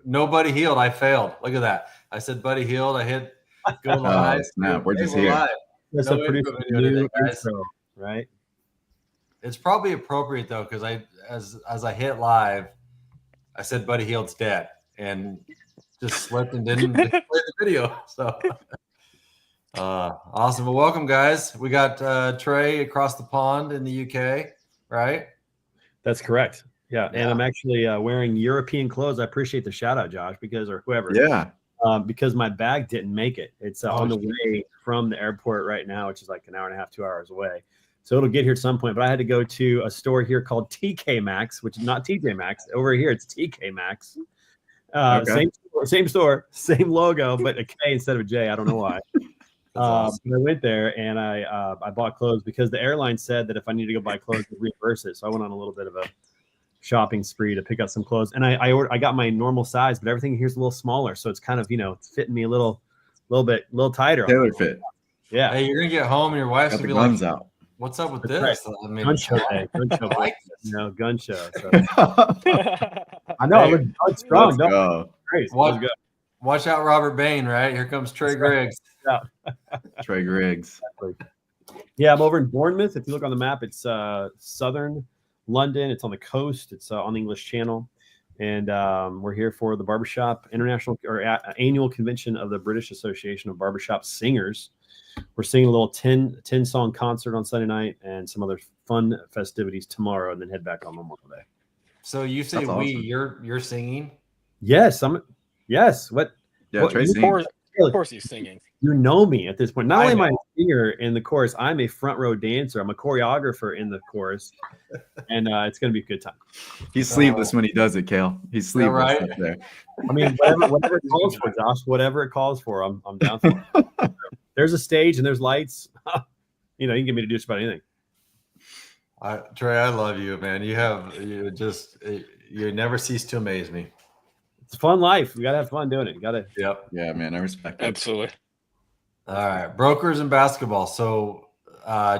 no Buddy Hield. I failed. Look at that. I said Buddy Hield. I hit go live. Oh, snap. We're just we're here. live. That's No a pretty intro video new today, guys. intro, right? It's probably appropriate though, because as I hit live, I said Buddy Hield's dead and just slipped and didn't play the video. So awesome. Well, welcome guys. We got Trey across the pond in the UK, right? That's correct. Yeah. And I'm actually wearing European clothes. I appreciate the shout out, Josh, or whoever. Yeah. Because my bag didn't make it. It's on the way from the airport right now, which is like an hour and a half, 2 hours away. So it'll get here at some point. But I had to go to a store here called TK Maxx, which is not TJ Maxx. Over here, it's TK Maxx. Same store, same logo, but a K instead of a J. I don't know why. Awesome. I went there and I bought clothes because the airline said that if I need to go buy clothes, they'd reimburse it. So I went on a little bit of a shopping spree to pick up some clothes, and I got my normal size, but everything here's a little smaller, so it's kind of it's fitting me a little tighter. Tailor fit. Yeah. Hey, you're gonna get home and your wife's gonna be like, out. "What's up with That's this?" Right. I mean, gun show day. like Gun show. So. I know. Hey, I look strong. Let's go. Great. Watch out, Robert Bain. Right here comes Trey Griggs. Trey Griggs. Exactly. Yeah, I'm over in Bournemouth. If you look on the map, it's southern London. It's on the coast. It's on the English Channel, and we're here for the Barbershop International Annual Convention of the British Association of Barbershop Singers. We're singing a little 10 song concert on Sunday night and some other fun festivities tomorrow, and then head back on Memorial Day. So you say That's we? awesome. You're singing? Yes, Yes. What? Yeah, Trey's singing. Of course he's singing. You know me at this point. Not only am I a singer in the chorus, I'm a front row dancer. I'm a choreographer in the chorus, and it's going to be a good time. He's sleeveless when he does it, Kale. He's sleeveless right? up there. I mean, whatever it calls for, Josh. Whatever it calls for, I'm down for it. There's a stage and there's lights. You can get me to do just about anything. Trey, I love you, man. You never cease to amaze me. It's a fun life. We gotta have fun doing it. Yep. Yeah, man. I respect it. Absolutely. All right, brokers and basketball. So,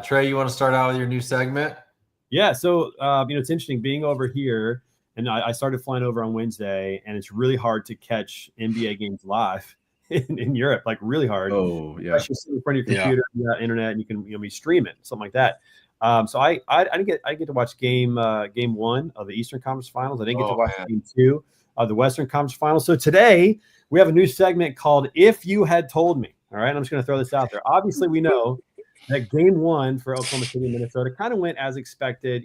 Trey, you want to start out with your new segment? Yeah. So, it's interesting being over here, and I started flying over on Wednesday, and it's really hard to catch NBA games live in Europe, like really hard. Oh, yeah. Especially sitting in front of your computer, you got internet, and you can be streaming something like that. So I didn't get to watch game one of the Eastern Conference Finals. I didn't get to watch game two of the Western Conference Finals. So today we have a new segment called "If You Had Told Me." All right, I'm just going to throw this out there. Obviously, we know that game one for Oklahoma City and Minnesota kind of went as expected.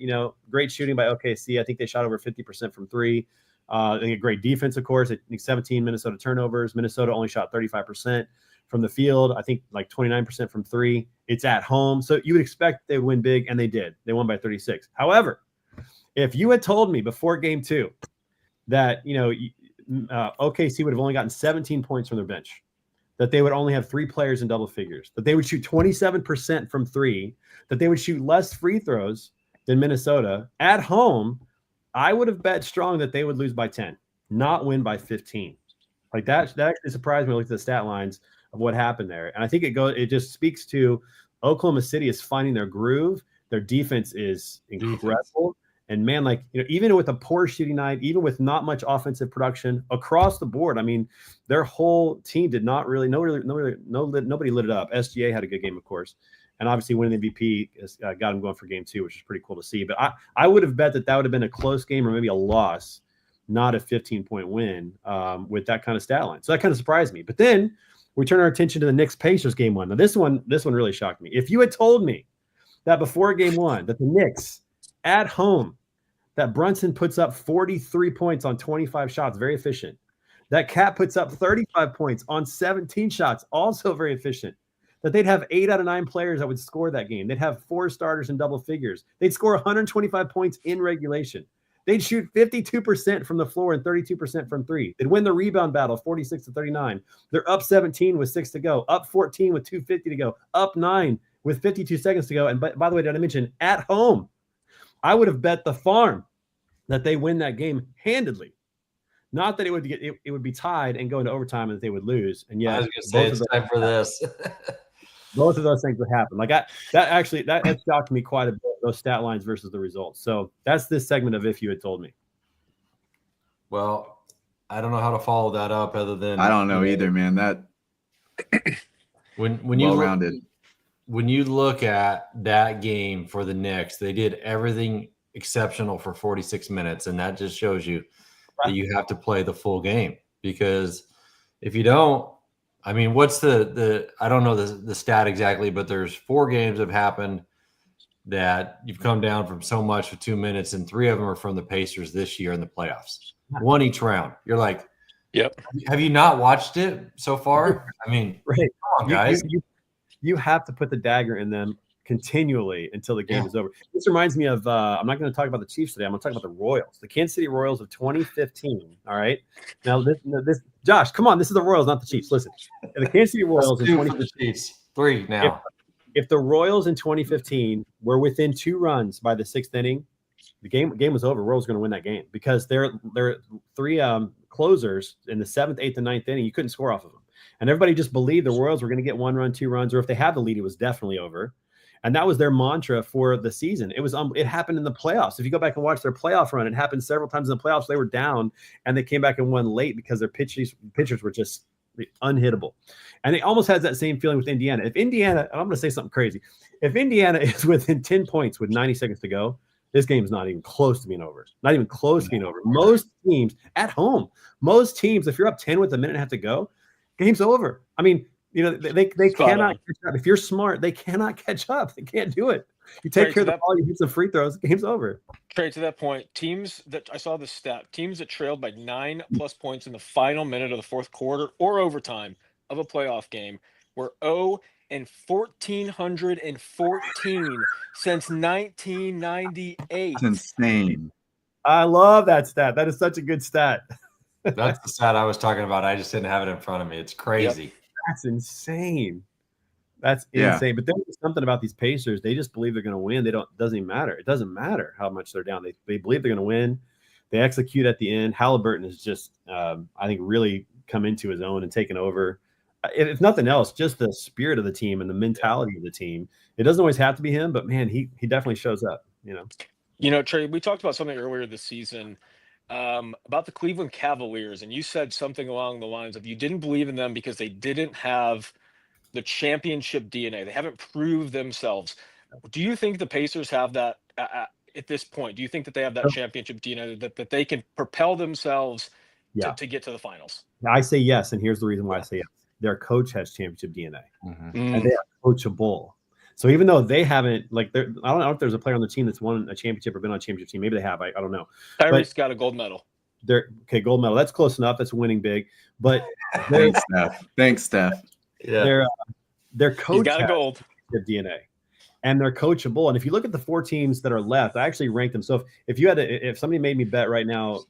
Great shooting by OKC. I think they shot over 50% from three. I think a great defense, of course. I think 17 Minnesota turnovers. Minnesota only shot 35% from the field. I think like 29% from three. It's at home. So you would expect they would win big, and they did. They won by 36. However, if you had told me before game two that, OKC would have only gotten 17 points from their bench, that they would only have three players in double figures, that they would shoot 27% from three, that they would shoot less free throws than Minnesota at home, I would have bet strong that they would lose by 10, not win by 15. Like that actually surprised me when I looked at the stat lines of what happened there. And I think it just speaks to Oklahoma City is finding their groove. Their defense is incredible. And man, even with a poor shooting night, even with not much offensive production across the board, I mean, their whole team did not really, nobody lit it up. SGA had a good game, of course, and obviously winning the MVP got him going for game two, which is pretty cool to see. But I would have bet that would have been a close game or maybe a loss, not a 15-point win with that kind of stat line. So that kind of surprised me. But then we turn our attention to the Knicks-Pacers game one. Now this one really shocked me. If you had told me that before game one that the Knicks at home, that Brunson puts up 43 points on 25 shots, very efficient. That Cat puts up 35 points on 17 shots, also very efficient. That they'd have 8 out of 9 players that would score that game. They'd have 4 starters in double figures. They'd score 125 points in regulation. They'd shoot 52% from the floor and 32% from three. They'd win the rebound battle, 46-39. They're up 17 with 6 to go, up 14 with 2:50 to go, up 9 with 52 seconds to go. And by the way, did I mention at home? I would have bet the farm that they win that game handedly. Not that it would be tied and go into overtime and that they would lose. And yeah, I was going to say it's time for this. Both of those things would happen. Like that shocked me quite a bit, those stat lines versus the results. So that's this segment of If You Had Told Me. Well, I don't know how to follow that up other than I don't know either, man. That when well-rounded. When you look at that game for the Knicks, they did everything exceptional for 46 minutes, and that just shows you that you have to play the full game, because if you don't, I mean, what's the I don't know the stat exactly, but there's 4 games have happened that you've come down from so much for 2 minutes, and 3 of them are from the Pacers this year in the playoffs. 1 each round. You're like, Yep. have you not watched it so far? I mean, Right. come on, guys. You have to put the dagger in them continually until the game is over. This reminds me of I'm not going to talk about the Chiefs today. I'm going to talk about the Royals, the Kansas City Royals of 2015. All right. Now this Josh, come on, this is the Royals, not the Chiefs. Listen, the Kansas City Royals in 2015. 3 now. If the Royals in 2015 were within 2 runs by the 6th inning, the game was over. Royals going to win that game because they're 3 closers in the 7th, 8th, and 9th inning. You couldn't score off of them. And everybody just believed the Royals were going to get 1 run, 2 runs, or if they had the lead, it was definitely over. And that was their mantra for the season. It was it happened in the playoffs. If you go back and watch their playoff run, it happened several times in the playoffs. They were down and they came back and won late because their pitchers were just unhittable. And it almost has that same feeling with Indiana. If Indiana, and I'm going to say something crazy, if Indiana is within 10 points with 90 seconds to go, this game is not even close to being over. Not even close to being over. Most teams at home, if you're up 10 with a minute and a half to go, game's over. I mean, they cannot catch up. If you're smart, they cannot catch up. They can't do it. You take care of the ball, you hit some free throws, game's over. Trey, to that point, teams that I saw the stat, teams that trailed by 9+ points in the final minute of the 4th quarter or overtime of a playoff game were 0-1,414 since 1998. That's insane. I love that stat. That is such a good stat. That's the stat I was talking about. I just didn't have it in front of me. It's crazy. Yep. That's insane. That's insane. But there's something about these Pacers. They just believe they're going to win. Doesn't even matter. It doesn't matter how much they're down. They believe they're going to win. They execute at the end. Halliburton is just, I think, really come into his own and taken over. If nothing else, just the spirit of the team and the mentality of the team. It doesn't always have to be him, but man, he definitely shows up. Trey, we talked about something earlier this season about the Cleveland Cavaliers, and you said something along the lines of you didn't believe in them because they didn't have the championship DNA. They haven't proved themselves. Do you think the Pacers have that at this point? Do you think that they have that championship DNA that they can propel themselves to get to the finals? I say yes, and here's the reason why I say yes. Their coach has championship DNA, and they are coachable. So even though they haven't, I don't know if there's a player on the team that's won a championship or been on a championship team. Maybe they have. I don't know. Tyrese got a gold medal. Gold medal. That's close enough. That's winning big. But Thanks, Steph. Yeah. Their coach got a gold DNA, and they're coachable. And if you look at the 4 teams that are left, I actually ranked them. So if somebody made me bet right now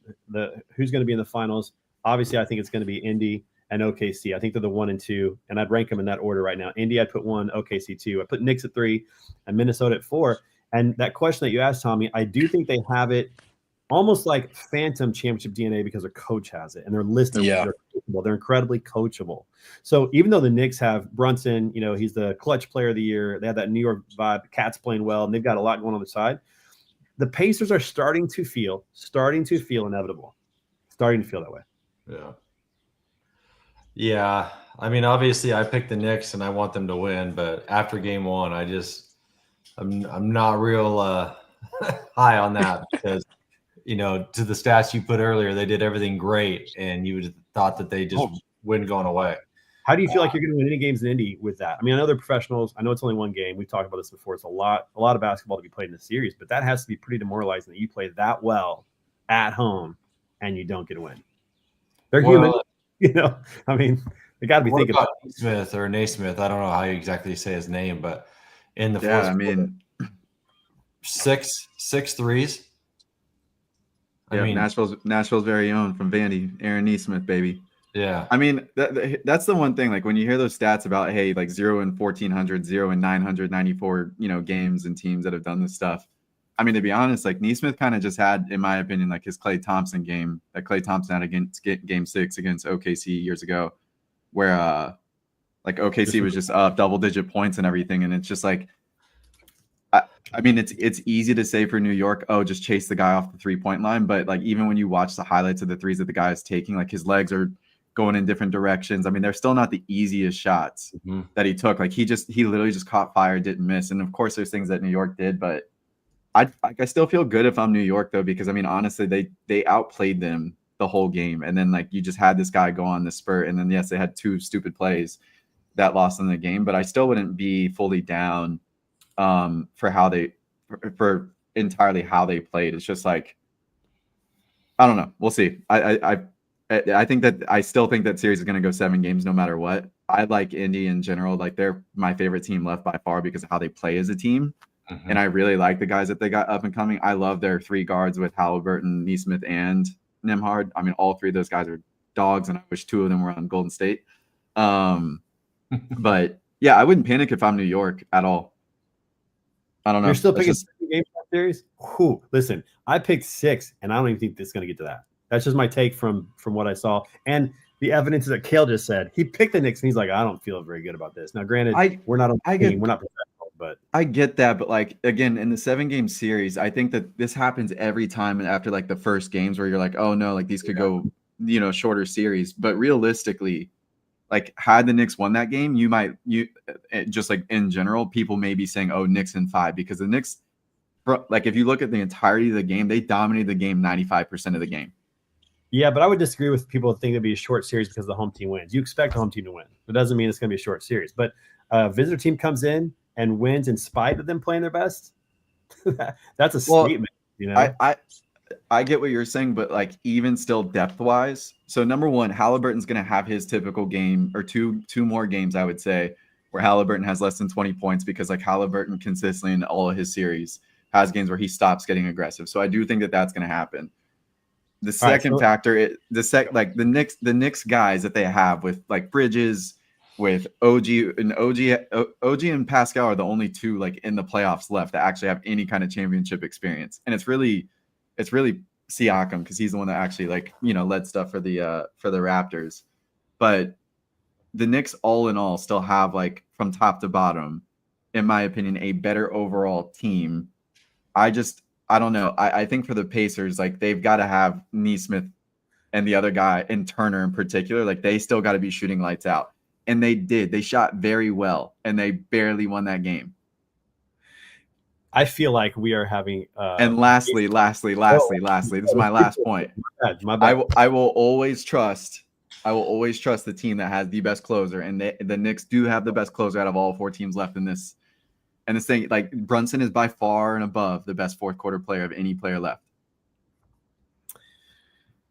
who's going to be in the finals, obviously I think it's going to be Indy and OKC. I think they're the 1 and 2, and I'd rank them in that order right now. Indy, I'd put 1, OKC 2. I put Knicks at 3, and Minnesota at 4. And that question that you asked, Tommy, I do think they have it almost like phantom championship DNA because their coach has it, and they're listed. They're coachable. They're incredibly coachable. So even though the Knicks have Brunson, he's the clutch player of the year. They have that New York vibe. Cat's playing well, and they've got a lot going on the side. The Pacers are starting to feel inevitable. Starting to feel that way. Yeah. Yeah. I mean, obviously I picked the Knicks and I want them to win, but after game 1, I'm not real high on that because, to the stats you put earlier, they did everything great and you would have thought that they just win going away. How do you feel like you're going to win any games in Indy with that? I mean, I know they're professionals. I know it's only 1 game. We've talked about this before. It's a lot of basketball to be played in the series, but that has to be pretty demoralizing that you play that well at home and you don't get a win. They're human. I mean, they got to be thinking about Smith or Naismith. I don't know how you exactly say his name, but in the fourth quarter, 6 threes. I mean, Nashville's very own from Vandy, Aaron Naismith, baby. Yeah. I mean, that's the one thing. Like when you hear those stats about 0 and 1,400, 0 and 994, games and teams that have done this stuff. I mean, to be honest, like Naismith kind of just had, in my opinion, like his Klay Thompson game that Klay Thompson had against game 6 against OKC years ago, where OKC was just up double-digit points and everything, and it's just like I mean, it's easy to say for New York, oh, just chase the guy off the 3-point line. But like even when you watch the highlights of the threes that the guy is taking, like his legs are going in different directions. I mean, they're still not the easiest shots that he took. Like he literally just caught fire, didn't miss. And of course, there's things that New York did, but I still feel good if I'm New York though, because I mean, honestly, they outplayed them the whole game, and then like you just had this guy go on the spurt, and then yes, they had 2 stupid plays that lost them the game, but I still wouldn't be fully down for entirely how they played. It's just like I don't know. We'll see. I think that I still think that series is going to go 7 games no matter what. I like Indy in general. Like they're my favorite team left by far because of how they play as a team. And I really like the guys that they got up and coming. I love their 3 guards with Halliburton, Nesmith, and Nembhard. I mean, all 3 of those guys are dogs, and I wish 2 of them were on Golden State. But yeah, I wouldn't panic if I'm New York at all. I don't know. You're still picking 7 games in that series? Whew. Listen, I picked 6, and I don't even think it's going to get to that. That's just my take from what I saw. And the evidence that Kale just said. He picked the Knicks, and he's like, I don't feel very good about this. Now, granted, we're not on the team. We're not professional, but I get that. But like, again, in the 7-game series, I think that this happens every time after like the first games where you're like, oh, no, like these could go, shorter series. But realistically, like had the Knicks won that game, you just like in general, people may be saying, oh, Knicks in 5, because the Knicks, like if you look at the entirety of the game, they dominated the game 95% of the game. Yeah, but I would disagree with people who think it'd be a short series because the home team wins. You expect the home team to win. It doesn't mean it's going to be a short series. But visitor team comes in and wins in spite of them playing their best. That's a statement. I get what you're saying, but like even still depth wise. So number one, Halliburton's going to have his typical game or two more games, I would say, where Halliburton has less than 20 points because like Halliburton consistently in all of his series has games where he stops getting aggressive. So I do think that that's going to happen. The second factor, the Knicks guys that they have with like Bridges, with OG and Pascal are the only 2 like in the playoffs left that actually have any kind of championship experience, and it's really Siakam because he's the one that actually like led stuff for the Raptors. But the Knicks all in all still have like from top to bottom, in my opinion, a better overall team. I don't know. I think for the Pacers, like they've got to have Nesmith and the other guy and Turner in particular, like they still got to be shooting lights out. And they did. They shot very well, and they barely won that game. I feel like we are having. And lastly, this is my last point. My bad. I will always trust the team that has the best closer, and the Knicks do have the best closer out of all 4 teams left in this. And this thing, like Brunson is by far and above the best 4th quarter player of any player left.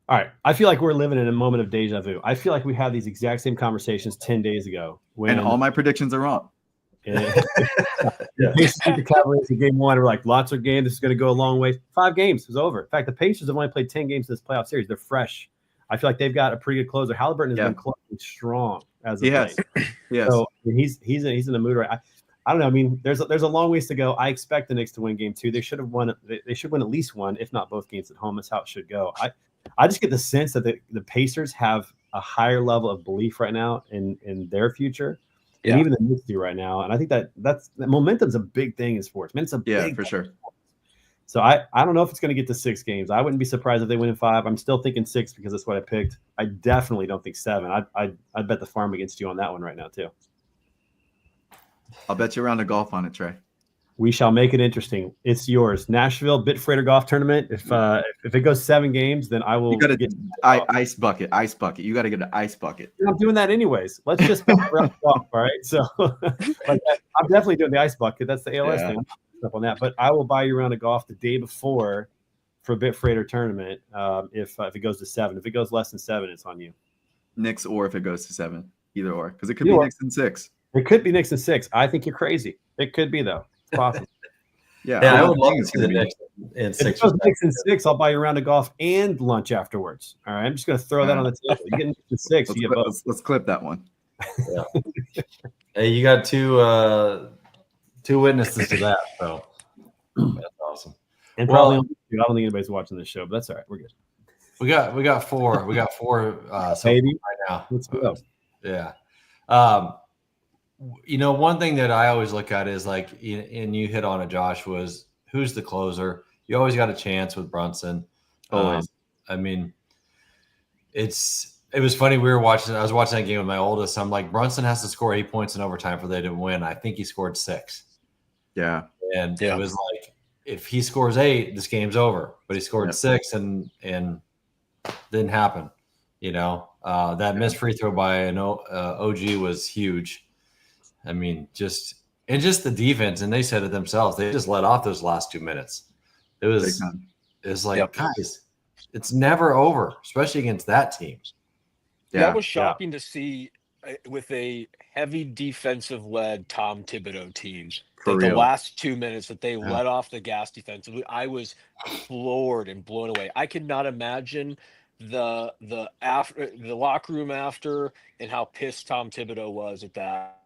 All right. I feel like we're living in a moment of deja vu. I feel like we had these exact same conversations 10 days ago. And all my predictions are wrong. The Pacers beat the Cavaliers in game 1. We're like, lots of games. This is going to go a long way. 5 games. It was over. In fact, the Pacers have only played 10 games in this playoff series. They're fresh. I feel like they've got a pretty good closer. Halliburton has been closing strong as of late. Yes. So he's in the mood right. I don't know. I mean, there's a long ways to go. I expect the Knicks to win game 2. They should have won. They should win at least one, if not both games at home. That's how it should go. I just get the sense that the Pacers have a higher level of belief right now in their future, and even the Knicks do right now. And I think that momentum's a big thing in sports. Man, it's a big for sure. So I don't know if it's going to get to 6 games. I wouldn't be surprised if they win in 5. I'm still thinking 6 because that's what I picked. I definitely don't think 7. I'd bet the farm against you on that one right now too. I'll bet you a round of golf on it, Trey. We shall make it interesting. It's yours. Nashville Bitfreighter Golf Tournament. If it goes 7 games, then I will. You got to get ice bucket. You got to get an ice bucket. I'm doing that anyways. Let's just go around golf. All right. So I'm definitely doing the ice bucket. That's the ALS thing. Up on that, but I will buy you a round of golf the day before for a Bitfreighter tournament. If it goes to 7, if it goes less than 7, it's on you. Knicks, or if it goes to 7, either or, because it could be Knicks and 6. It could be Knicks and 6. I think you're crazy. It could be though. It's possible. I would love to see the Knicks in 6. If it goes Knicks and 6, I'll buy you a round of golf and lunch afterwards. All right, I'm just going to throw that on the table. You get Knicks and 6. Let's clip that one. Yeah. Hey, you got two witnesses to that, so that's awesome. And probably I don't think anybody's watching this show, but that's all right. We're good. We got 4. We got 4 Maybe right now. Let's go. Yeah. One thing that I always look at is like, and you hit on it, Josh, was who's the closer? You always got a chance with Brunson. Always. I mean, it was funny. I was watching that game with my oldest. I'm like, Brunson has to score 8 points in overtime for they to win. I think he scored 6. Yeah. And it was like, if he scores 8, this game's over. But he scored 6 and didn't happen. That missed free throw by an OG was huge. I mean, just the defense, and they said it themselves. They just let off those last 2 minutes. It was like, guys, it's never over, especially against that team. Yeah. That was shocking to see with a heavy defensive-led Tom Thibodeau team. That the last 2 minutes that they let off the gas defensively, I was floored and blown away. I could not imagine the locker room after and how pissed Tom Thibodeau was at that.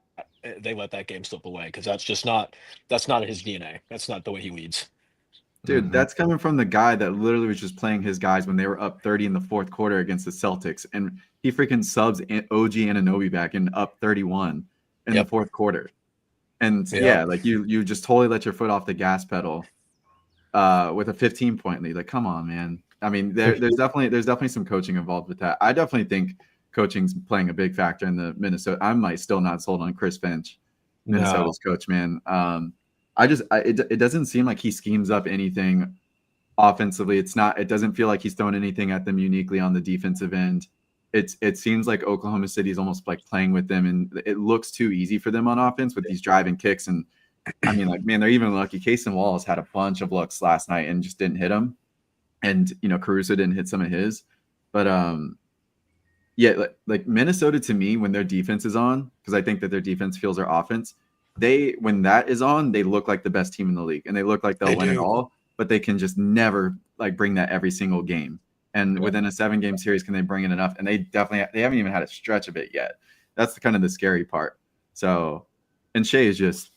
They let that game slip away because that's not his DNA. That's not the way he leads. Dude, that's coming from the guy that literally was just playing his guys when they were up 30 in the fourth quarter against the Celtics, and he freaking subs OG Anunoby back and up 31 in the fourth quarter. And like you just totally let your foot off the gas pedal with a 15-point lead. Like, come on, man. I mean, there's definitely some coaching involved with that. I definitely think coaching's playing a big factor in the Minnesota. I'm still not sold on Chris Finch, Minnesota's coach, man. It doesn't seem like he schemes up anything offensively. It doesn't feel like he's throwing anything at them uniquely on the defensive end. It seems like Oklahoma City is almost like playing with them, and it looks too easy for them on offense with these driving kicks. And I mean, like, man, they're even lucky. Cason Wallace had a bunch of looks last night and just didn't hit them. And, Caruso didn't hit some of his. But, like Minnesota, to me, when their defense is on, because I think that their defense fuels their offense, when that is on, they look like the best team in the league, and they look like they'll win it all, but they can just never like bring that every single game. And within a 7-game series, can they bring in enough? And they haven't even had a stretch of it yet. That's kind of the scary part. So, and Shai is just,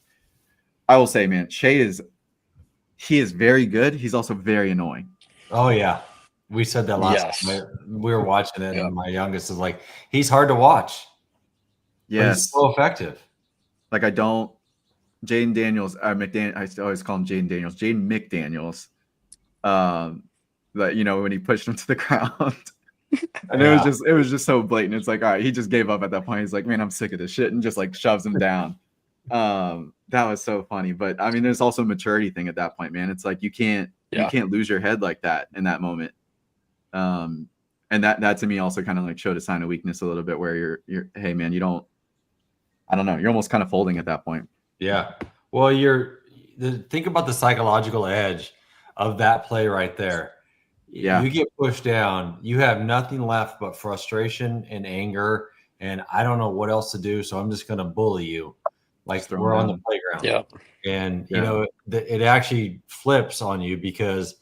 I will say, man, he is very good. He's also very annoying. Oh yeah. We said that last night. We were watching it, and my youngest is like, he's hard to watch. Yeah, he's so effective. Like, Jaden Daniels, McDaniel, I always call him Jaden Daniels, Jaden McDaniels. But when he pushed him to the ground, and it was just so blatant. It's like, all right, he just gave up at that point. He's like, man, I'm sick of this shit, and just like shoves him down. That was so funny. But I mean, there's also a maturity thing at that point, man. It's like you can't lose your head like that in that moment. And that to me also kind of like showed a sign of weakness a little bit, where you're hey man, I don't know, you're almost kind of folding at that point. Yeah. Well, think about the psychological edge of that play right there. Yeah. You get pushed down, you have nothing left but frustration and anger, and I don't know what else to do, so I'm just going to bully you. Like, we're on the playground. Yeah. And it actually flips on you because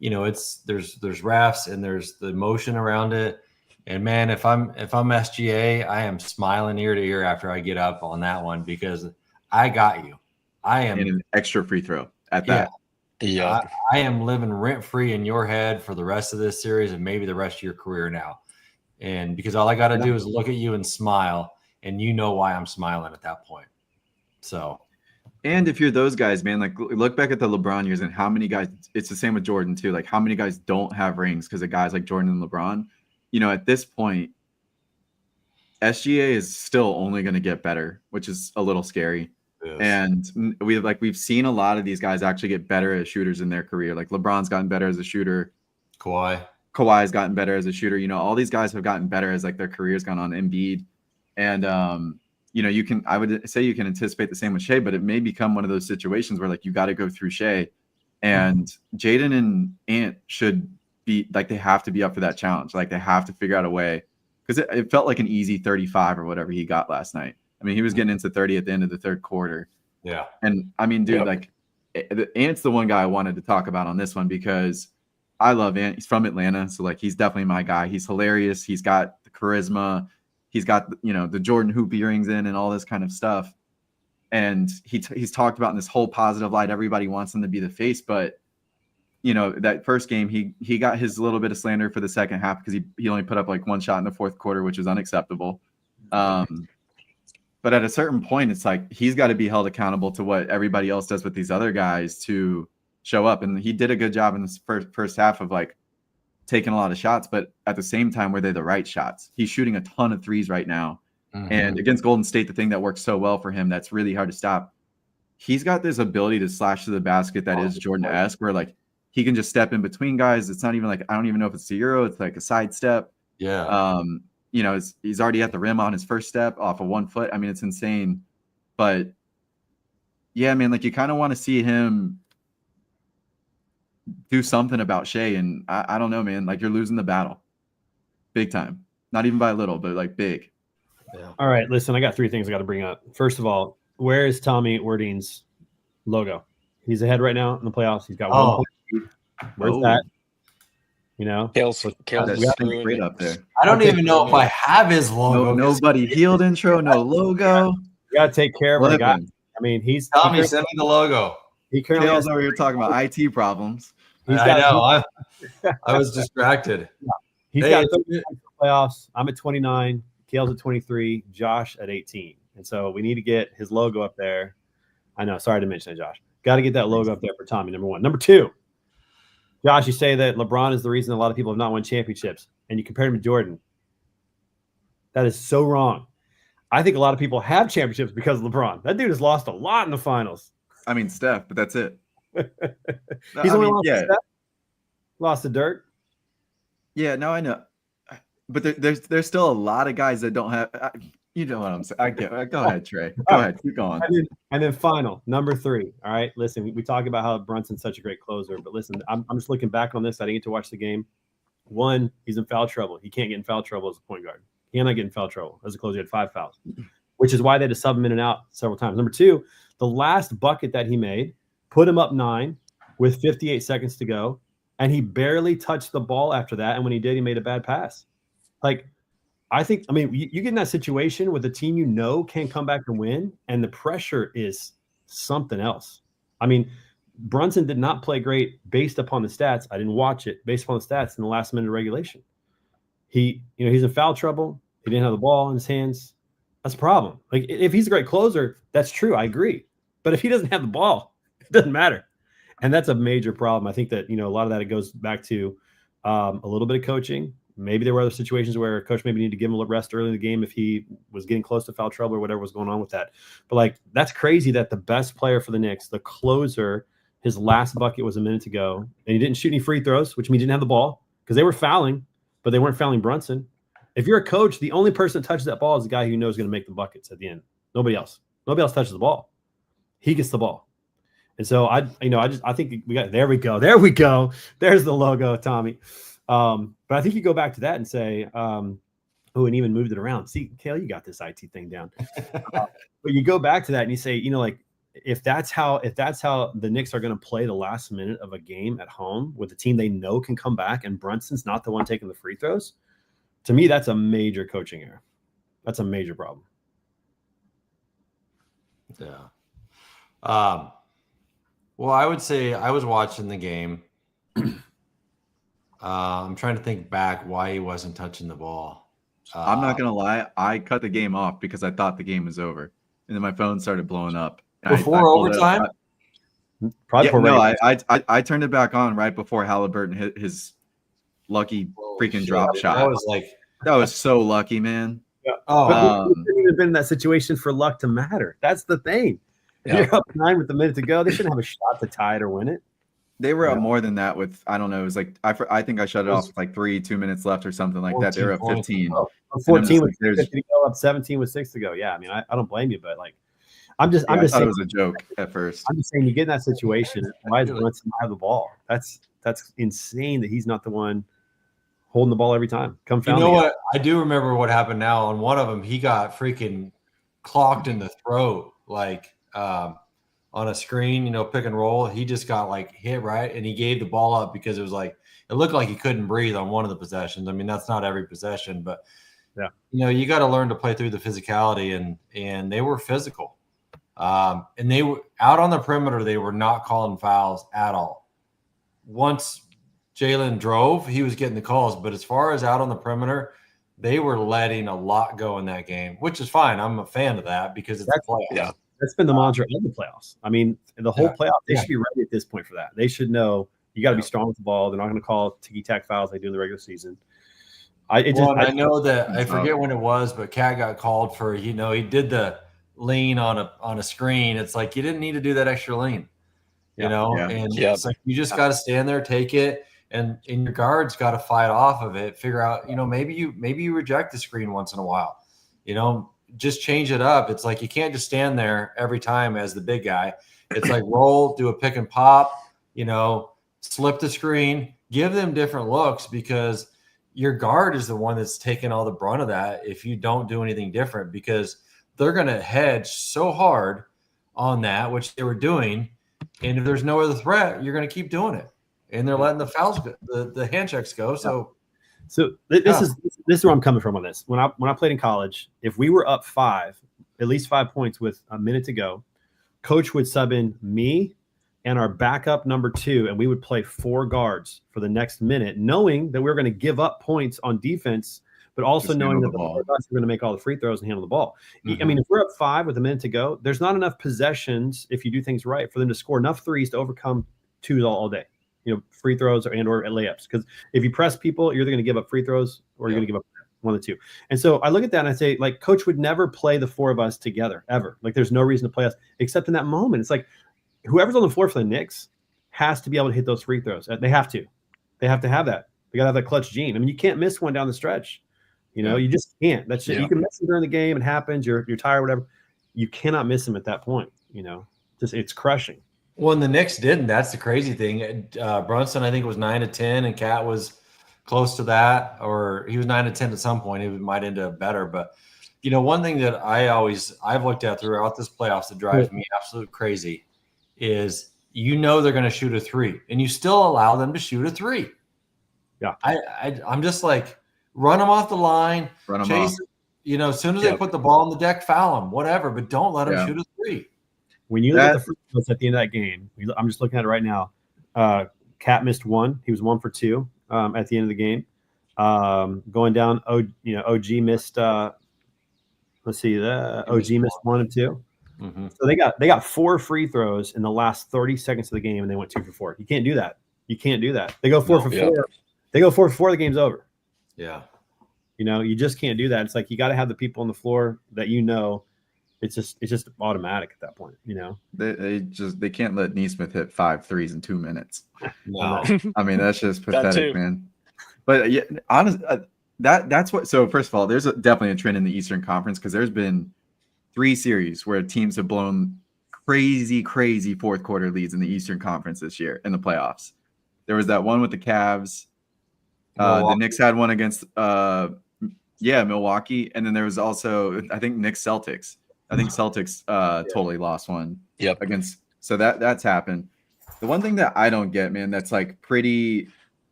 there's refs and there's the emotion around it. And man, if I'm SGA, I am smiling ear to ear after I get up on that one because I got you. I am an extra free throw at that. Yeah. I am living rent free in your head for the rest of this series and maybe the rest of your career now. And because all I got to do is look at you and smile, and why I'm smiling at that point. So, and if you're those guys, man, like look back at the LeBron years and how many guys, it's the same with Jordan too. Like how many guys don't have rings because of guys like Jordan and LeBron. At this point, SGA is still only going to get better, which is a little scary. Yes. And we've seen a lot of these guys actually get better as shooters in their career. Like LeBron's gotten better as a shooter. Kawhi's gotten better as a shooter. All these guys have gotten better as like their careers gone on. Embiid, and I would say you can anticipate the same with Shai, but it may become one of those situations where like you got to go through Shai, and Jaden and Ant should be like, they have to be up for that challenge. Like they have to figure out a way, because it felt like an easy 35 or whatever he got last night. I mean, he was getting into 30 at the end of the third quarter. Yeah. And I mean, dude, like Ant's the one guy I wanted to talk about on this one because I love Ant. He's from Atlanta. So like, he's definitely my guy. He's hilarious. He's got the charisma. He's got, the Jordan hoop earrings in and all this kind of stuff. And he's talked about in this whole positive light, everybody wants him to be the face, but that first game, he got his little bit of slander for the second half because he only put up like one shot in the fourth quarter, which is unacceptable. But But at a certain point, it's like he's got to be held accountable to what everybody else does with these other guys to show up. And he did a good job in this first half of like taking a lot of shots, but at the same time, were they the right shots? He's shooting a ton of threes right now. And against Golden State, the thing that works so well for him, that's really hard to stop. He's got this ability to slash to the basket that is Jordan-esque, where like he can just step in between guys. It's not even like, I don't even know if it's a Euro. It's like a side step. Yeah. You know, he's already at the rim on his first step off of 1 foot. I mean, it's insane. But yeah, man, like you kind of want to see him do something about Shea. And I don't know, man, like you're losing the battle big time. Not even by a little, but like big. Yeah. All right, listen, I got 3 things I got to bring up. First of all, where is Tommy Werding's logo? He's ahead right now in the playoffs. He's got 1 point. Where's that? You know, Kale's great up there. I don't even know if I have his logo. Nobody healed intro, no logo. You got to take care of the guy. I mean, Tommy, send me the logo. He currently Kale's over here talking about IT problems. I know. I was distracted. He's got 30 playoffs. I'm at 29. Kale's at 23. Josh at 18. And so we need to get his logo up there. I know. Sorry to mention it, Josh. Got to get that logo up there for Tommy, number 1. Number 2, Josh, you say that LeBron is the reason a lot of people have not won championships, and you compare him to Jordan. That is so wrong. I think a lot of people have championships because of LeBron. That dude has lost a lot in the finals. I mean, Steph, but that's it. He's only lost to Steph. Lost to Dirk. Yeah, no, I know. But there's still a lot of guys that don't have you know what I'm saying. I get it. Go ahead, Trey. Go ahead. Keep going. And then final, number 3. All right. Listen, we talk about how Brunson's such a great closer, but listen, I'm just looking back on this. I didn't get to watch the game. 1, he's in foul trouble. He can't get in foul trouble as a point guard. He cannot get in foul trouble as a closer. He had 5 fouls, which is why they had to sub him in and out several times. Number 2, the last bucket that he made put him up 9 with 58 seconds to go, and he barely touched the ball after that. And when he did, he made a bad pass. Like, I mean, you get in that situation with a team you know can come back and win, and the pressure is something else. I mean, Brunson did not play great based upon the stats. I didn't watch it based upon the stats in the last minute of regulation. He's in foul trouble. He didn't have the ball in his hands. That's a problem. Like, if he's a great closer, that's true. I agree. But if he doesn't have the ball, it doesn't matter. And that's a major problem. I think that, a lot of that, it goes back to a little bit of coaching. Maybe there were other situations where a coach maybe needed to give him a rest early in the game if he was getting close to foul trouble or whatever was going on with that. But, like, that's crazy that the best player for the Knicks, the closer, his last bucket was a minute to go, and he didn't shoot any free throws, which means he didn't have the ball because they were fouling, but they weren't fouling Brunson. If you're a coach, the only person that touches that ball is the guy who you know is going to make the buckets at the end. Nobody else. Nobody else touches the ball. He gets the ball. And so I think we got, there we go. There's the logo, Tommy. But I think you go back to that and say, and even moved it around. See, Kale, you got this IT thing down. But you go back to that and you say, like, if that's how the Knicks are going to play the last minute of a game at home with a team they know can come back, and Brunson's not the one taking the free throws, to me, that's a major coaching error. That's a major problem. Yeah. Well, I would say I was watching the game. I'm trying to think back why he wasn't touching the ball. I'm not going to lie. I cut the game off because I thought the game was over. And then my phone started blowing up. Before overtime? I turned it back on right before Halliburton hit his lucky freaking drop shot. That was so lucky, man. Yeah. But he shouldn't even been in that situation for luck to matter. That's the thing. If you're up 9 with a minute to go, they shouldn't have a shot to tie it or win it. They were up more than that with, I don't know, it was like, I think I shut it off with like 2 minutes left or something like that. They were up 15. 14 with 6 to go, up 17 with 6 to go. Yeah, I mean, I don't blame you, but like, I just thought saying, it was a joke at first. I'm just saying, you get in that situation, why does Brunson have the ball? That's insane that he's not the one holding the ball every time. You know what? I do remember what happened now. On one of them, he got freaking clocked in the throat, like on a screen, pick and roll. He just got like hit right, and he gave the ball up because it was like it looked like he couldn't breathe on one of the possessions. I mean, that's not every possession, but you got to learn to play through the physicality, and they were physical. And they were out on the perimeter. They were not calling fouls at all. Once Jalen drove, he was getting the calls. But as far as out on the perimeter, they were letting a lot go in that game, which is fine. I'm a fan of that because it's the playoffs. Yeah. That's been the mantra of the playoffs. I mean, the whole playoff, they should be ready at this point for that. They should know you got to be strong with the ball. They're not going to call ticky-tack fouls like they do in the regular season. I know that I forget when it was, but Cat got called for, he did the lean on a screen. It's like you didn't need to do that extra lean, and it's like you just got to stand there, take it, and your guards got to fight off of it. Figure out, maybe you reject the screen once in a while, just change it up. It's like you can't just stand there every time as the big guy. It's like roll, do a pick and pop, slip the screen, give them different looks because your guard is the one that's taking all the brunt of that if you don't do anything different, because they're going to hedge so hard on that, which they were doing. And if there's no other threat, you're going to keep doing it. And they're letting the fouls go, the hand checks go. So this is where I'm coming from on this. When I played in college, if we were up at least 5 points with a minute to go, coach would sub in me and our backup number 2, and we would play 4 guards for the next minute, knowing that we were going to give up points on defense, but also knowing that the ball guys were going to make all the free throws and handle the ball. Mm-hmm. I mean, if we're up 5 with a minute to go, there's not enough possessions if you do things right for them to score enough threes to overcome 2s all day. Free throws or layups. Because if you press people, you're either going to give up free throws or you're going to give up one of the 2. And so I look at that and I say, like, coach would never play the 4 of us together ever. Like, there's no reason to play us except in that moment. It's like whoever's on the floor for the Knicks has to be able to hit those free throws. They have to have that. They got to have that clutch gene. I mean, you can't miss one down the stretch. You just can't. That's just, you can miss them during the game. It happens. You're tired, whatever. You cannot miss them at that point. It's crushing. Well, and the Knicks didn't. That's the crazy thing. Brunson, I think, was 9 of 10, and Cat was close to that, or he was 9 of 10 at some point. It might end up better. But, one thing that I've looked at throughout this playoffs that drives me absolute crazy is they're going to shoot a 3, and you still allow them to shoot a 3. Yeah. I'm just like, run them off the line, chase them, as soon as they put the ball on the deck, foul them, whatever, but don't let them shoot a 3. When you look at the free throws at the end of that game, I'm just looking at it right now. Cat missed 1. He was 1 for 2 at the end of the game. Going down, OG missed. OG missed 1 of 2. Mm-hmm. So they got 4 free throws in the last 30 seconds of the game, and they went 2 for 4. You can't do that. They go 4 for 4. They go 4 for 4. The game's over. Yeah. You just can't do that. It's like you got to have the people on the floor that It's just automatic at that point, They can't let Nesmith hit 5 threes in 2 minutes. No, I mean that's just pathetic, man. But yeah, honestly, that's what. So first of all, there's definitely a trend in the Eastern Conference because there's been 3 series where teams have blown crazy fourth quarter leads in the Eastern Conference this year in the playoffs. There was that one with the Cavs. The Knicks had one against Milwaukee, and then there was also I think Knicks Celtics. I think Celtics totally lost one against. So that's happened. The one thing that I don't get, man, that's like pretty.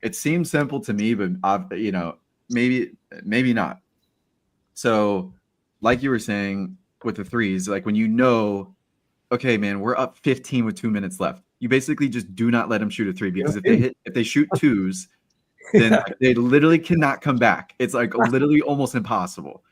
It seems simple to me, but maybe not. So, like you were saying with the threes, like when okay, man, we're up 15 with 2 minutes left. You basically just do not let them shoot a 3 because if they shoot 2s, then they literally cannot come back. It's like literally almost impossible.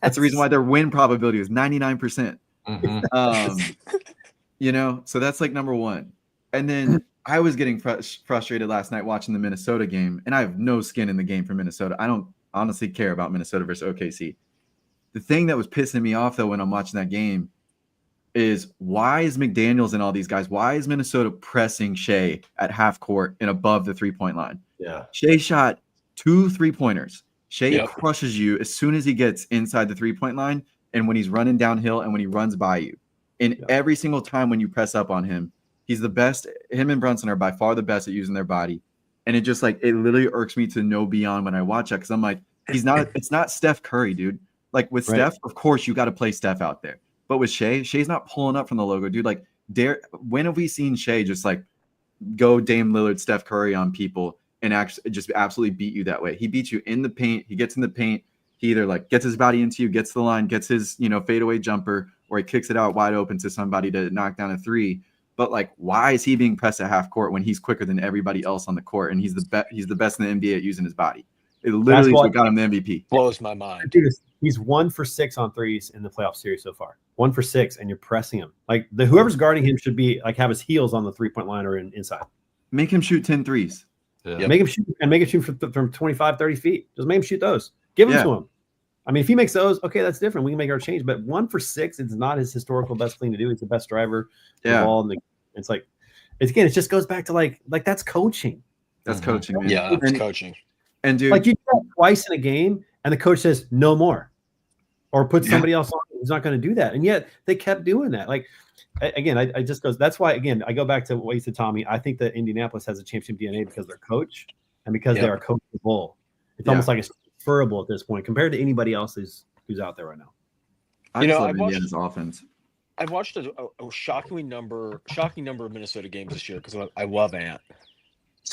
That's the reason why their win probability is 99%. Mm-hmm. So that's like number 1. And then I was getting frustrated last night watching the Minnesota game, and I have no skin in the game for Minnesota. I don't honestly care about Minnesota versus OKC. The thing that was pissing me off, though, when I'm watching that game is why is McDaniels and all these guys, why is Minnesota pressing Shea at half court and above the 3-point line? Yeah. Shea shot 2 3-pointers. Shea crushes you as soon as he gets inside the 3-point line and when he's running downhill and when he runs by you. And every single time when you press up on him, he's the best. Him and Brunson are by far the best at using their body. And it just it literally irks me to no beyond when I watch that because I'm like, it's not Steph Curry, dude. Like with Steph, of course, you got to play Steph out there. But with Shea's not pulling up from the logo, dude. Like, when have we seen Shea just go Dame Lillard, Steph Curry on people and actually just absolutely beat you that way? He beats you in the paint. He gets in the paint. He either gets his body into you, gets to the line, gets his fadeaway jumper, or he kicks it out wide open to somebody to knock down a 3. But why is he being pressed at half court when he's quicker than everybody else on the court and he's the best in the NBA at using his body? It literally is why- what got him the MVP. Blows my mind. Dude, he's 1 for 6 on threes in the playoff series so far. 1 for 6, and you're pressing him. Like whoever's guarding him should be like have his heels on the 3-point line or inside. Make him shoot 10 threes. Yeah. Make him shoot from 25, 30 feet. Just make him shoot those. Give them to him. I mean, if he makes those, okay, that's different. We can make our change. But 1 for 6, it's not his historical best thing to do. He's the best driver. Yeah. It's like, it just goes back to like that's coaching. That's coaching, man. Yeah, it's coaching. And dude, Like you do that twice in a game, and the coach says no more, or put somebody else on who's not going to do that, and yet they kept doing that. Like again, I just goes. That's why again I go back to what you said, Tommy. I think that Indianapolis has a championship DNA because they're coach and because they are coachable. It's almost like it's transferable at this point compared to anybody else who's out there right now. I just love Indiana's offense. I've watched a shocking number of Minnesota games this year because I love Ant.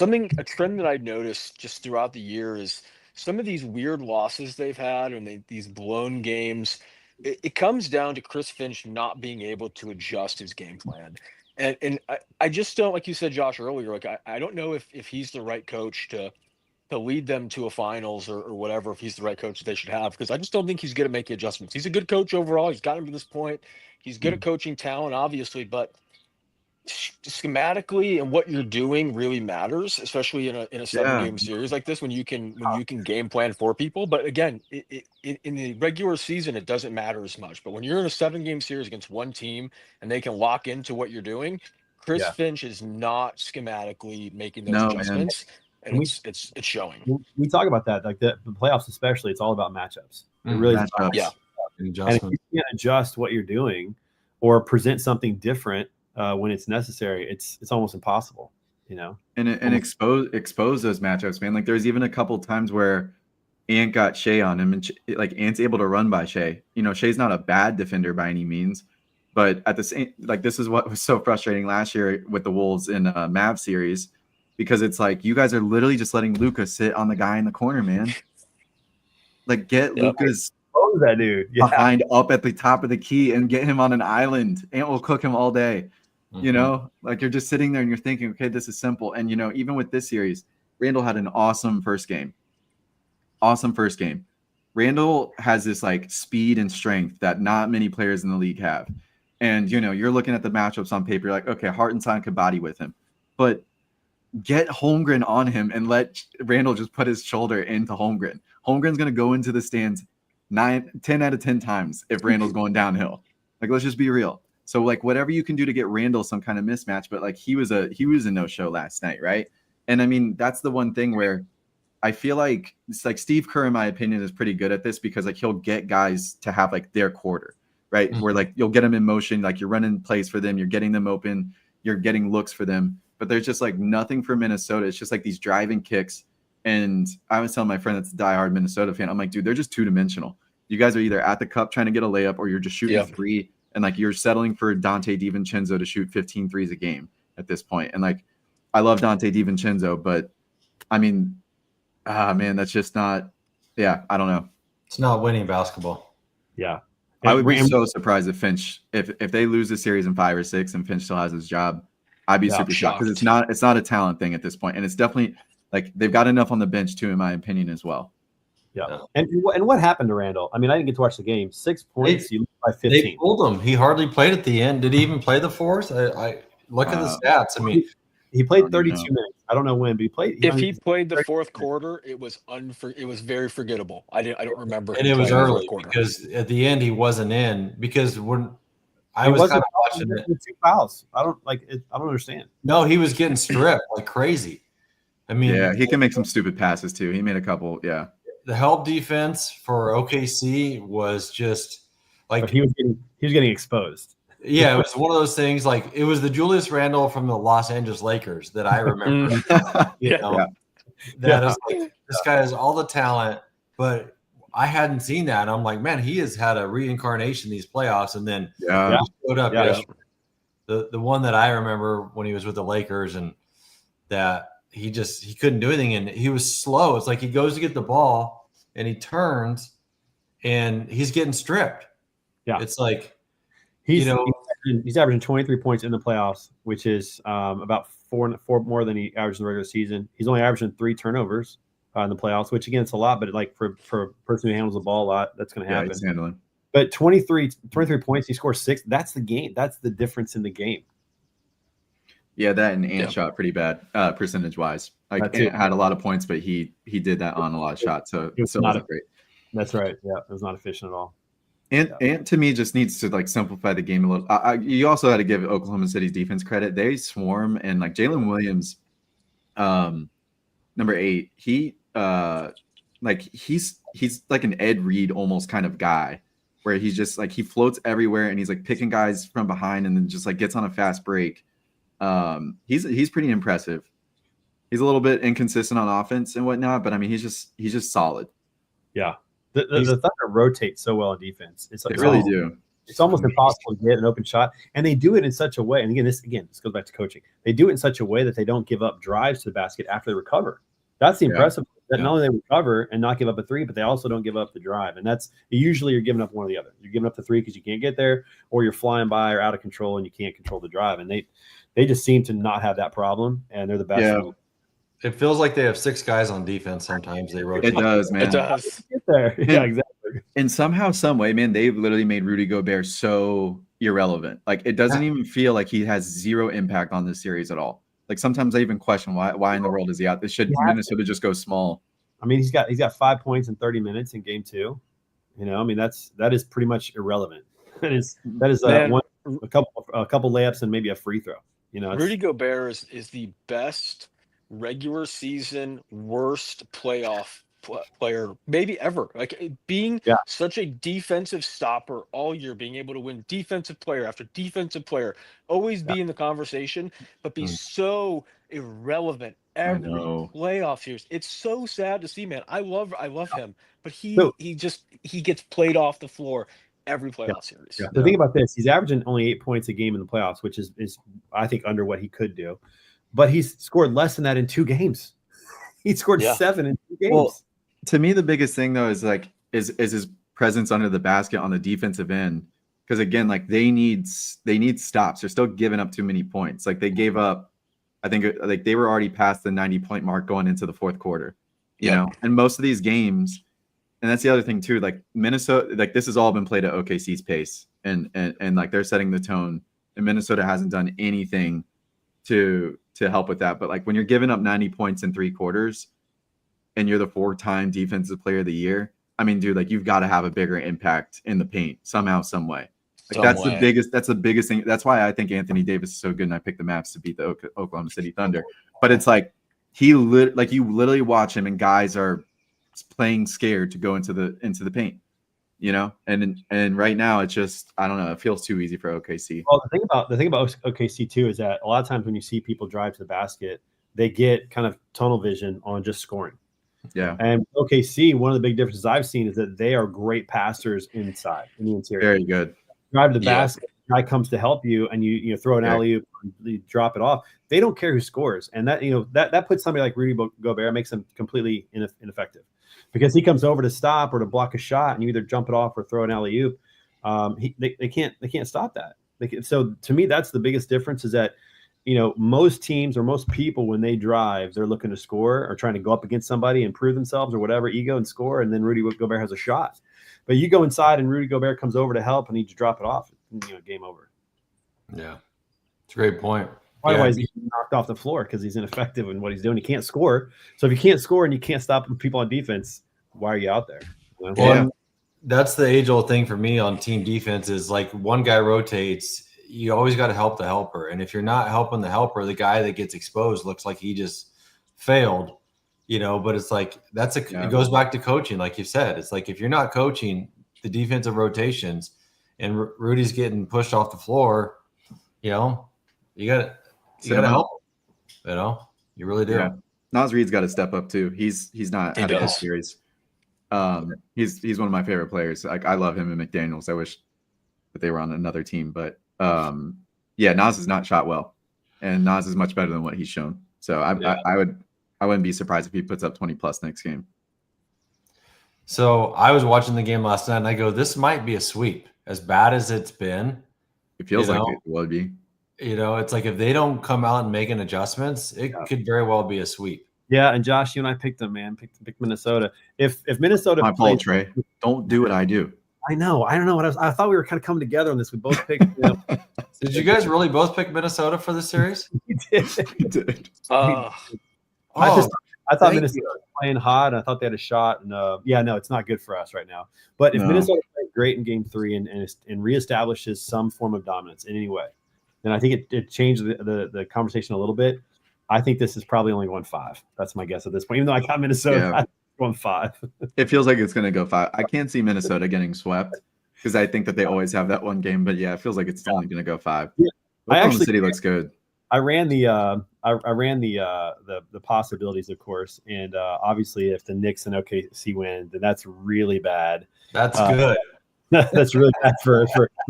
A trend that I've noticed just throughout the year is some of these weird losses they've had and these blown games. It comes down to Chris Finch not being able to adjust his game plan. And I just don't, like you said, Josh, earlier, like I don't know if he's the right coach to lead them to a finals or whatever, if he's the right coach that they should have, because I just don't think he's going to make the adjustments. He's a good coach overall. He's gotten to this point. He's good at coaching talent, obviously, but schematically and what you're doing really matters, especially in a 7-game series like this when you can game plan for people. But again, in the regular season, it doesn't matter as much. But when you're in a 7-game series against one team and they can lock into what you're doing, Chris Finch is not schematically making those adjustments. Man. And it's showing. We talk about that, like the playoffs especially. It's all about matchups. It really is. Yeah. And if you can't adjust what you're doing or present something different when it's necessary, it's almost impossible, you know. And expose those matchups, man. Like there's even a couple times where Ant got Shea on him, and like Ant's able to run by Shea. You know, Shea's not a bad defender by any means, but at the same, like this is what was so frustrating last year with the Wolves in Mav series. Because it's like you guys are literally just letting Luka sit on the guy in the corner, man. Like get Luka's that dude behind up at the top of the key and get him on an island. Ant will cook him all day. You know, like you're just sitting there and you're thinking, okay, this is simple. And you know, even with this series, Randall had an awesome first game. Randall has this like speed and strength that not many players in the league have. And you know, you're looking at the matchups on paper, you're like, okay, Hartenstein could body with him, but get Holmgren on him and let Randall just put his shoulder into Holmgren. Holmgren's going to go into the stands 10 out of 10 times if Randall's going downhill. Like, let's just be real. So like whatever you can do to get Randall some kind of mismatch, but like he was a no-show last night, right? And I mean, that's the one thing where I feel like it's like Steve Kerr, in my opinion, is pretty good at this because like he'll get guys to have like their quarter, right? Where like you'll get them in motion, like you're running plays for them, you're getting them open, you're getting looks for them. But there's just like nothing for Minnesota. It's just like these driving kicks. And I was telling my friend that's a diehard Minnesota fan, I'm like, dude, they're just two-dimensional. You guys are either at the cup trying to get a layup or you're just shooting a three. And like you're settling for Dante DiVincenzo to shoot 15 threes a game at this point. And like, I love Dante DiVincenzo, but I mean, man, that's just not, I don't know. It's not winning basketball. Yeah. I would be so surprised if Finch, if they lose the series in 5 or 6 and Finch still has his job, I'd be super shocked because it's not a talent thing at this point, and it's definitely like they've got enough on the bench too, in my opinion, as well. Yeah. And what happened to Randall? I mean, I didn't get to watch the game. 6 points, you lose by 15. They pulled him. He hardly played at the end. Did he even play the fourth? I look at the stats. I mean, he played 32 minutes. I don't know when, but he played. If he played the fourth quarter, it was very forgettable. I don't remember. And it was early because at the end he wasn't in because when I was kind of watching it, 2 fouls. I don't understand. No, he was getting stripped like crazy. I mean, yeah, he can make some stupid passes too. He made a couple. Yeah, the help defense for OKC was just like but he was getting exposed. Yeah, it was one of those things. Like it was the Julius Randle from the Los Angeles Lakers that I remember. That is like this guy has all the talent, but I hadn't seen that. And I'm like, man, he has had a reincarnation these playoffs, and then he showed up. The one that I remember when he was with the Lakers, and that he couldn't do anything, and he was slow. It's like he goes to get the ball, and he turns, and he's getting stripped. Yeah, it's like he's averaging 23 points in the playoffs, which is about four more than he averaged in the regular season. He's only averaging 3 turnovers, in the playoffs, which again, it's a lot, but like for a person who handles the ball a lot, that's going to happen. He's handling. But 23 points, he scores 6. That's the game. That's the difference in the game. Yeah, that and Ant shot pretty bad percentage wise. Like Ant had a lot of points, but he did that on a lot of shots, so it still wasn't great. That's right. Yeah, it was not efficient at all. Ant to me just needs to like simplify the game a little. You also had to give Oklahoma City's defense credit. They swarm, and like Jalen Williams, number 8, he's like an Ed Reed almost kind of guy, where he's just like he floats everywhere and he's like picking guys from behind and then just like gets on a fast break. He's pretty impressive. He's a little bit inconsistent on offense and whatnot, but I mean he's just solid. Yeah. The Thunder rotate so well on defense. They really do. It's almost impossible to get an open shot, and they do it in such a way. And again, this goes back to coaching. They do it in such a way that they don't give up drives to the basket after they recover. That's the impressive. That not only they recover and not give up a 3, but they also don't give up the drive. And that's usually you're giving up one or the other. You're giving up the 3 because you can't get there, or you're flying by or out of control and you can't control the drive. And they just seem to not have that problem, and they're the best. Yeah. It feels like they have 6 guys on defense. Sometimes they rotate. It does, man. It does. Get there. Yeah, exactly. And somehow, some way, man, they've literally made Rudy Gobert so irrelevant. Like it doesn't even feel like he has zero impact on this series at all. Like sometimes I even question why in the world is he out? This should Minnesota just go small. I mean, he's got 5 points in 30 minutes in game 2. You know, I mean that is pretty much irrelevant. That is a couple layups and maybe a free throw. You know, Rudy Gobert is the best regular season worst playoff player maybe ever. Like being such a defensive stopper all year, being able to win defensive player after defensive player, always be in the conversation, but be so irrelevant every playoff series. It's so sad to see, man. I love him, but he gets played off the floor every playoff series. Yeah. The thing about this, he's averaging only 8 points a game in the playoffs, which is I think under what he could do. But he's scored less than that in 2 games. He scored 7 in 2 games. Well, to me, the biggest thing though is like is his presence under the basket on the defensive end. Because again, like they need stops. They're still giving up too many points. Like they gave up, I think like they were already past the 90-point mark going into the 4th quarter. You know, and most of these games, and that's the other thing too. Like Minnesota, like this has all been played at OKC's pace, and like they're setting the tone. And Minnesota hasn't done anything to help with that. But like when you're giving up 90 points in 3 quarters, and you're the 4-time defensive player of the year, I mean, dude, like you've got to have a bigger impact in the paint somehow, some way. Like that's the biggest thing. That's why I think Anthony Davis is so good, and I picked the Mavs to beat the Oklahoma City Thunder. But it's like you literally watch him, and guys are playing scared to go into the paint, you know. And right now, it's just I don't know. It feels too easy for OKC. Well, the thing about OKC too is that a lot of times when you see people drive to the basket, they get kind of tunnel vision on just scoring. Yeah. And OKC, one of the big differences I've seen is that they are great passers inside in the interior. Very good. Drive to the basket, guy comes to help you, and you throw an alley-oop, you drop it off. They don't care who scores, and that puts somebody like Rudy Gobert, makes him completely ineffective because he comes over to stop or to block a shot, and you either jump it off or throw an alley-oop. They can't stop that. So to me, that's the biggest difference is that. You know, most teams or most people, when they drive, they're looking to score or trying to go up against somebody and prove themselves or whatever, ego and score, and then Rudy Gobert has a shot. But you go inside and Rudy Gobert comes over to help and you just drop it off, game over. Yeah, it's a great point. Otherwise, he's knocked off the floor because he's ineffective in what he's doing. He can't score. So if you can't score and you can't stop people on defense, why are you out there? You know? Well, that's the age-old thing for me on team defense is like one guy rotates – you always got to help the helper. And if you're not helping the helper, the guy that gets exposed looks like he just failed, but it's like, it goes back to coaching. Like you said, it's like, if you're not coaching the defensive rotations and Rudy's getting pushed off the floor, you got to help, you really do. Yeah. Naz Reid's got to step up too. He's not having this series. He's one of my favorite players. Like I love him and McDaniels. I wish that they were on another team, but Naz has not shot well, and Naz is much better than what he's shown. So I wouldn't be surprised if he puts up 20+ next game. So I was watching the game last night, and I go, this might be a sweep. As bad as it's been, it feels like it would be. It's like if they don't come out and making adjustments, it could very well be a sweep. Yeah, and Josh, you and I picked them, man. Picked Minnesota. If Minnesota My plays, fault, Trey. Don't do what I do. I know. I don't know what I thought we were kind of coming together on this. We both picked. Did you guys really both pick Minnesota for the series? We did. Dude. Oh, I thought thank Minnesota was playing hot, and I thought they had a shot. And yeah, no, it's not good for us right now. But if No. Minnesota plays great in Game 3 and reestablishes some form of dominance in any way, then I think it changed the conversation a little bit. I think this is probably only going 5. That's my guess at this point. Even though I got Minnesota, Yeah. I'm going 5. It feels like it's going to go 5. I can't see Minnesota getting swept because I think that they always have that one game. But yeah, it feels like it's only going to go 5. Yeah. Oklahoma City looks good. I ran the possibilities, of course, and obviously, if the Knicks and OKC win, then that's really bad. That's good. That's really bad for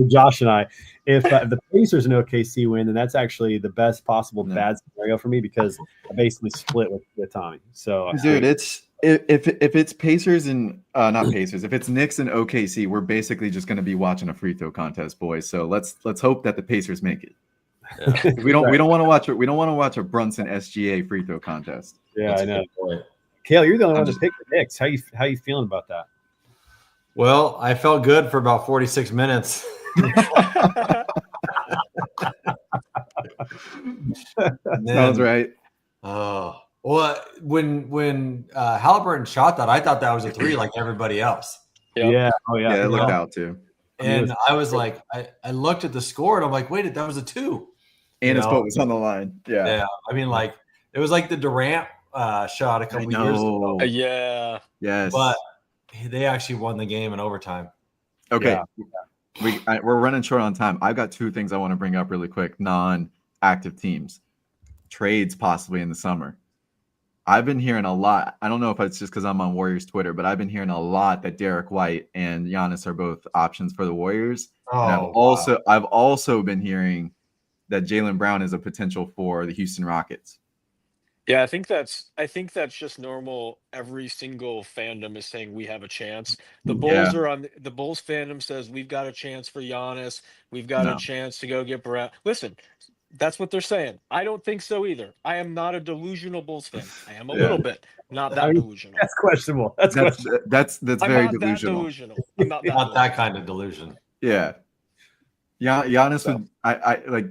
Josh and I. If the Pacers and OKC win, then that's actually the best possible bad scenario for me because I basically split with Tommy. So, Dude, it's if it's Pacers and not Pacers, if it's Knicks and OKC, we're basically just going to be watching a free throw contest, boys. So let's hope that the Pacers make it. Yeah. We don't want to watch a Brunson SGA free throw contest. yeah, That's I a know. good point. Kale, you're the only I'm one to just- pick the Knicks. How you feeling about that? Well, I felt good for about 46 minutes. And then- Sounds right. Oh, well, when Halliburton shot that, I thought that was a 3 like everybody else. Yep. Yeah. Oh yeah. Yeah, it looked know. out too. And I was like, I looked at the score and I'm like, wait, that was a 2. And his know. foot was on the line. Yeah. Yeah. I mean, like, it was like the Durant shot a couple years ago. yeah. Yes. But they actually won the game in overtime. Okay. Yeah. We're running short on time. I've got 2 things I want to bring up really quick. Non-active teams, trades possibly in the summer. I've been hearing a lot. I don't know if it's just because I'm on Warriors Twitter, but I've been hearing a lot that Derek White and Giannis are both options for the Warriors. And I've also been hearing that Jaylen Brown is a potential for the Houston Rockets. Yeah, I think that's just normal. Every single fandom is saying we have a chance. The Bulls are on the Bulls fandom says we've got a chance for Giannis. We've got a chance to go get Brown. Listen, that's what they're saying. I don't think so either. I am not a delusional Bulls fan. I am a little bit, not that delusional. That's questionable. That's questionable. That's I'm very not delusional. that delusional. I'm not that Not that kind of delusion. Yeah. Giannis would I like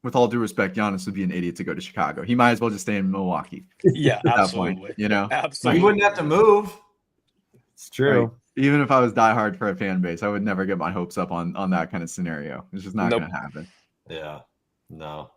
with all due respect, Giannis would be an idiot to go to Chicago. He might as well just stay in Milwaukee Yeah, at that absolutely. point, you know? Absolutely. You wouldn't have to move. It's true. Like, even if I was diehard for a fan base, I would never get my hopes up on that kind of scenario. It's just not Nope. going to happen. Yeah. No.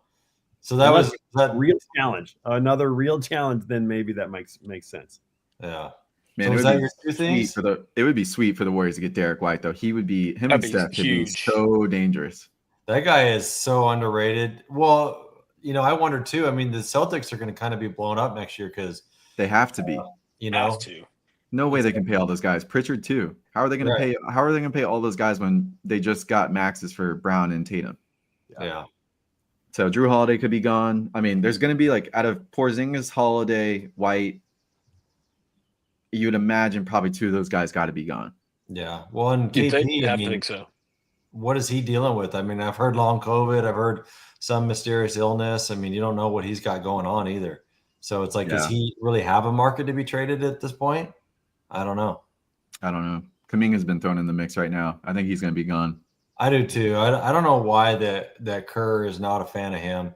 So that was that. Real challenge. Another real challenge. Then maybe that makes sense. Yeah. Man, So it was would that be your 2 sweet things? it would be sweet for the Warriors to get Derek White though. He would be him and That'd be Steph could be huge. so dangerous. That guy is so underrated. Well, I wonder too. I mean, the Celtics are going to kind of be blown up next year because They have to be. Have to. No way they can pay all those guys. Pritchard too. How are they going to pay? How are they going to pay all those guys when they just got maxes for Brown and Tatum? yeah. So Drew Holiday could be gone. I mean, there's going to be like out of Porzingis, Holiday, White. You'd imagine probably 2 of those guys got to be gone. Yeah. Well, and You KP, I have to mean, think so. what is he dealing with? I mean, I've heard long COVID. I've heard some mysterious illness. I mean, you don't know what he's got going on either. So it's like, does he really have a market to be traded at this point? I don't know. I don't know. Kuminga's been thrown in the mix right now. I think he's going to be gone. I do too. I don't know why that Kerr is not a fan of him.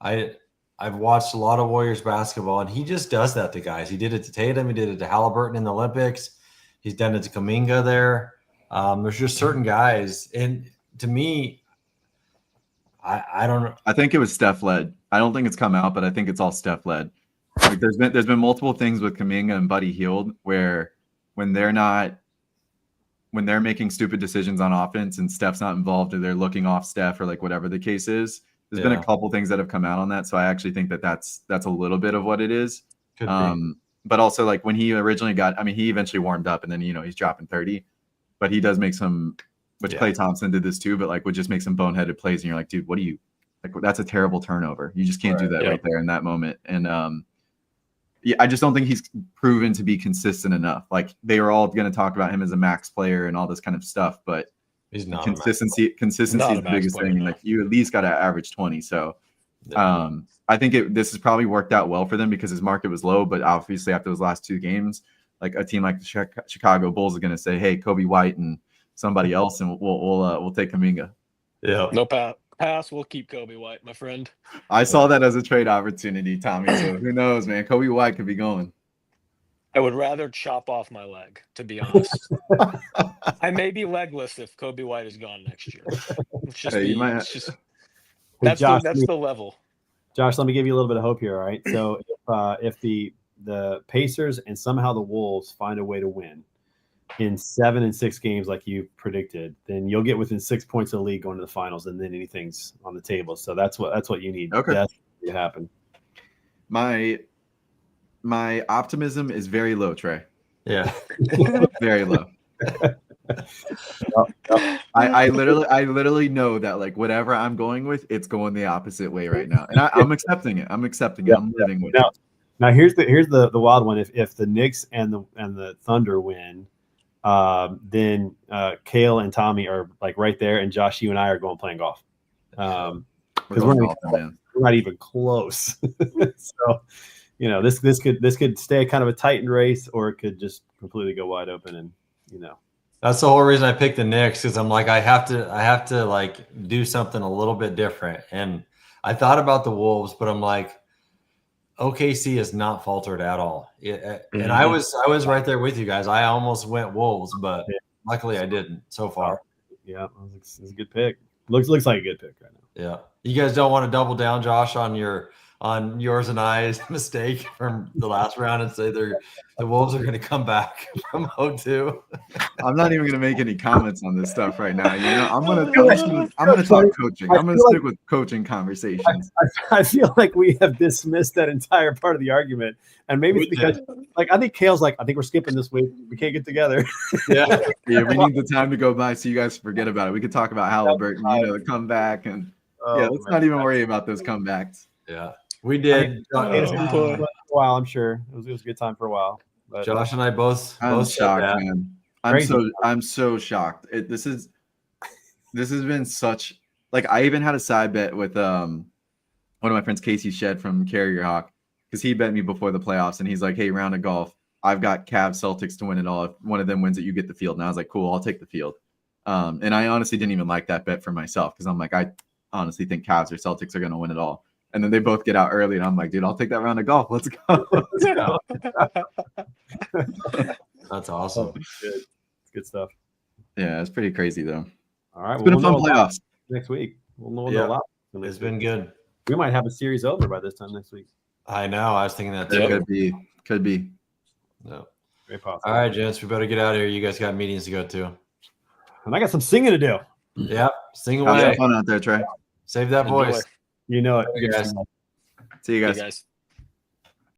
I've watched a lot of Warriors basketball, and he just does that to guys. He did it to Tatum. He did it to Halliburton in the Olympics. He's done it to Kuminga there. There's just certain guys, and to me, I don't know. I think it was Steph led. I don't think it's come out, but I think it's all Steph led. Like there's been multiple things with Kuminga and Buddy Hield where when they're making stupid decisions on offense and Steph's not involved or they're looking off Steph or like whatever the case is, there's been a couple things that have come out on that. So I actually think that's a little bit of what it is. Could be. But also like when he originally he eventually warmed up and then, he's dropping 30, but he does make some, which Klay Thompson did this too, but like would just make some boneheaded plays. And you're like, dude, what do you like? That's a terrible turnover. You just can't do that right there in that moment. And, I just don't think he's proven to be consistent enough. Like they are all going to talk about him as a max player and all this kind of stuff, but He's not consistency is the biggest thing. No. Like you at least got to average 20. So I think this has probably worked out well for them because his market was low, but obviously after those last 2 games, like a team like the Chicago Bulls is going to say, "Hey, Kobe White and somebody else, and we'll take Kuminga." Yeah. No pass. We'll keep Kobe White, my friend. I saw that as a trade opportunity, Tommy. So who knows, man? Kobe White could be going. I would rather chop off my leg, to be honest. I may be legless if Kobe White is gone next year. It's just, that's Josh, the level. Josh, let me give you a little bit of hope here. All right. So if the Pacers and somehow the Wolves find a way to win in 7 and 6 games like you predicted, then you'll get within 6 points of the league going to the finals, and then anything's on the table. So that's what you need. Okay. That's what to happen. My optimism is very low, Trey. Yeah. Very low. I literally know that like whatever I'm going with, it's going the opposite way right now, and I'm accepting it. I'm living with it. Now here's the wild one. If the Knicks and the Thunder win, then Kale and Tommy are like right there, and Josh, you and I are going playing golf. Because we're not even close. So, this could stay kind of a tightened race, or it could just completely go wide open, and That's the whole reason I picked the Knicks, because I'm like, I have to like do something a little bit different. And I thought about the Wolves, but I'm like, OKC has not faltered at all. And I was right there with you guys. I almost went Wolves, but luckily I didn't so far. Yeah, it's a good pick. Looks like a good pick right now. Yeah. You guys don't want to double down, Josh, on yours and I's mistake from the last round and say the Wolves are going to come back from 0-2. I'm not even going to make any comments on this stuff right now. I'm going to talk coaching. I'm going to stick with coaching conversations. I feel like we have dismissed that entire part of the argument, and maybe it's because I think Kale's like, I think we're skipping this week. We can't get together. Yeah, we need the time to go by so you guys forget about it. We could talk about Halliburton, the comeback, and let's not even worry about those comebacks. Yeah. We did. For a while, I'm sure it was a good time for a while. But Josh and I both shocked, man. I'm so shocked. This has been such like I even had a side bet with one of my friends, Casey Shed from Carrier Hawk, because he bet me before the playoffs, and he's like, "Hey, round of golf, I've got Cavs Celtics to win it all. If one of them wins it, you get the field." And I was like, "Cool, I'll take the field." And I honestly didn't even like that bet for myself because I'm like, I honestly think Cavs or Celtics are going to win it all. And then they both get out early, and I'm like, dude, I'll take that round of golf. Let's go. That's awesome. It's good stuff. Yeah, it's pretty crazy, though. All right. It's been a fun playoffs. Next week. We'll know a lot. It's been good. We might have a series over by this time next week. I know. I was thinking that too. Could be. No. Very possible. All right, gents, we better get out of here. You guys got meetings to go to. And I got some singing to do. Yep. Sing away. Have fun out there, Trey. Save that voice. You know it. Hey, guys. See you guys. Hey, guys.